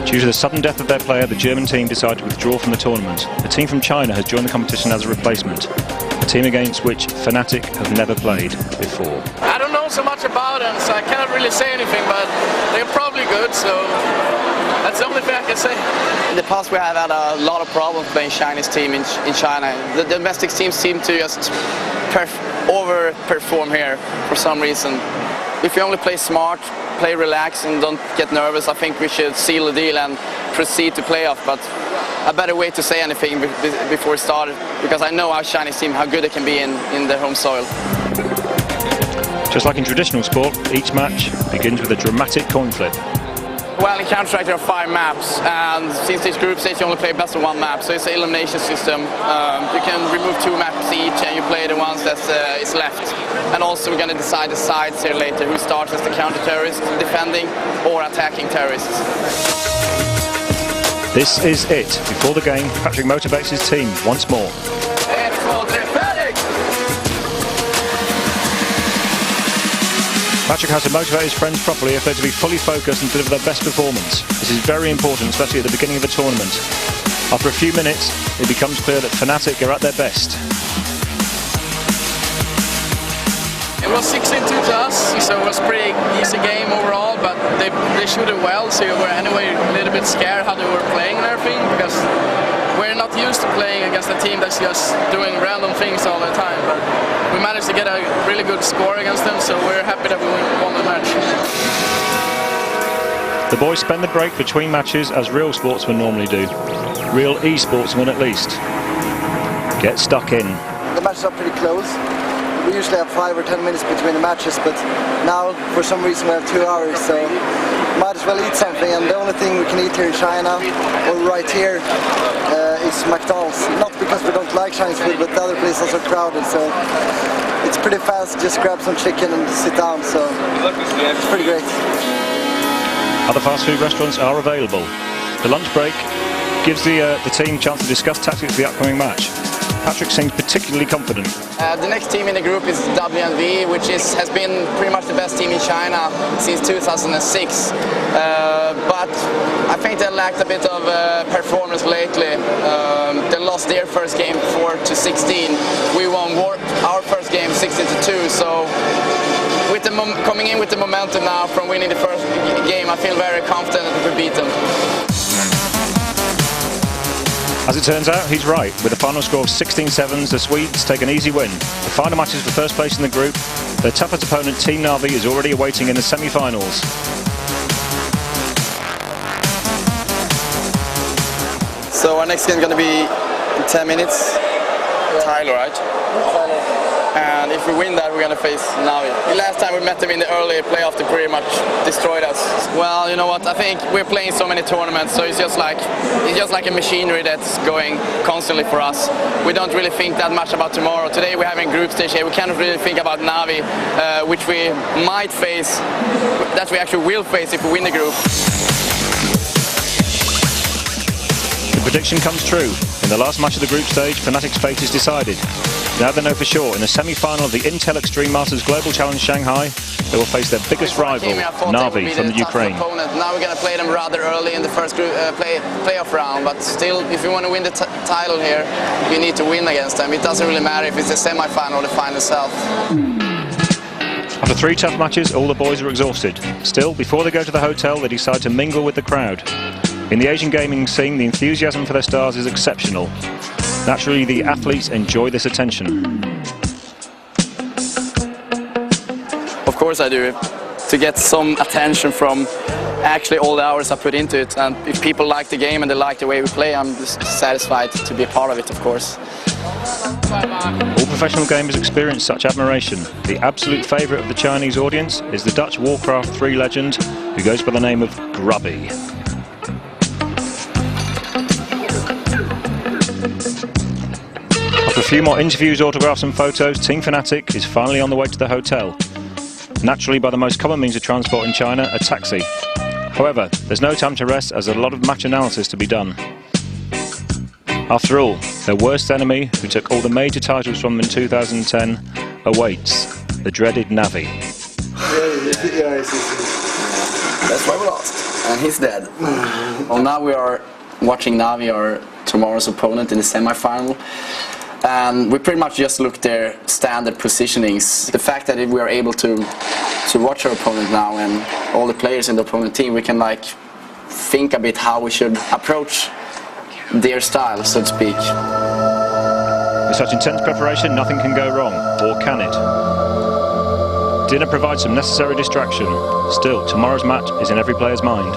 Due to the sudden death of their player, the German team decided to withdraw from the tournament. A team from China has joined the competition as a replacement, a team against which Fnatic have never played before. I don't know so much about them, so I cannot really say anything, but they're probably good, so that's the only thing I can say. In the past we have had a lot of problems playing Chinese team in China. The domestic teams seem to just overperform here for some reason. If we only play smart, play relaxed and don't get nervous, I think we should seal the deal and proceed to playoff. But I better wait to say anything before it started, because I know our Chinese team, how good they can be in their home soil. Just like in traditional sport, each match begins with a dramatic coin flip. Well, in Counter-Strike there are 5 maps, and since this group stage you only play best of 1 map, so it's an elimination system. You can remove 2 maps each and you play the ones that is left. And also we're going to decide the sides here later, who starts as the counter-terrorist, defending or attacking terrorists. This is it. Before the game, Patrick motivates his team once more. Patrick has to motivate his friends properly if they're to be fully focused and deliver their best performance. This is very important, especially at the beginning of a tournament. After a few minutes, it becomes clear that Fnatic are at their best. It was 16-2 to us, so it was a pretty easy game overall, but they shot it well, so we were anyway a little bit scared how they were playing and everything, because we're not used to playing against a team that's just doing random things all the time. But we managed to get a really good score against them, so we're happy that we won the match. The boys spend the break between matches as real sportsmen normally do. Real e-sportsmen at least. Get stuck in. The matches are pretty close. We usually have 5 or 10 minutes between the matches, but now for some reason we have 2 hours, so might as well eat something. And the only thing we can eat here in China, or right here, is McDonald's. Not because we don't like Chinese food, but the other places are crowded, so it's pretty fast. Just grab some chicken and sit down, so it's pretty great. Other fast food restaurants are available. The lunch break gives the team a chance to discuss tactics for the upcoming match. Patrick seems particularly confident. The next team in the group is WNV, which has been pretty much the best team in China since 2006. But I think they lacked a bit of performance lately. They lost their first game 4-16. We won our first game 16-2. So with the coming in with the momentum now from winning the first game, I feel very confident that we beat them. As it turns out, he's right. With a final score of 16-7, the Swedes take an easy win. The final matches for first place in the group. Their toughest opponent, Team Na'Vi, is already awaiting in the semi-finals. So our next game is going to be in 10 minutes. Tyler, right? Tyler. And if we win that, we're going to face Na'Vi. The last time we met them in the early playoff, they pretty much destroyed us. Well, you know what? I think we're playing so many tournaments, so it's just like a machinery that's going constantly for us. We don't really think that much about tomorrow. Today we're having group stage here. We cannot really think about Na'Vi, which we might face, that we actually will face if we win the group. The prediction comes true. In the last match of the group stage, Fnatic's fate is decided. Now they know for sure, in the semi-final of the Intel Extreme Masters Global Challenge Shanghai, they will face their biggest rival, Na'Vi from the Ukraine. Now we're going to play them rather early in the first group, playoff round, but still, if you want to win the title here, you need to win against them. It doesn't really matter if it's the semi-final or the final itself. After 3 tough matches, all the boys are exhausted. Still, before they go to the hotel, they decide to mingle with the crowd. In the Asian gaming scene, the enthusiasm for their stars is exceptional. Naturally, the athletes enjoy this attention. Of course I do. To get some attention from actually all the hours I put into it. And if people like the game and they like the way we play, I'm just satisfied to be a part of it, of course. All professional gamers experience such admiration. The absolute favourite of the Chinese audience is the Dutch Warcraft 3 legend, who goes by the name of Grubby. After a few more interviews, autographs and photos, Team Fnatic is finally on the way to the hotel. Naturally, by the most common means of transport in China, a taxi. However, there's no time to rest as there's a lot of match analysis to be done. After all, their worst enemy, who took all the major titles from them in 2010, awaits, the dreaded Na'Vi. That's why we lost. And he's dead. Well, now we are watching Navi, our tomorrow's opponent, in the semi-final. And we pretty much just looked their standard positionings. The fact that if we are able to watch our opponent now and all the players in the opponent team, we can like think a bit how we should approach their style, so to speak. With such intense preparation, nothing can go wrong, or can it? Dinner provides some necessary distraction. Still, tomorrow's match is in every player's mind.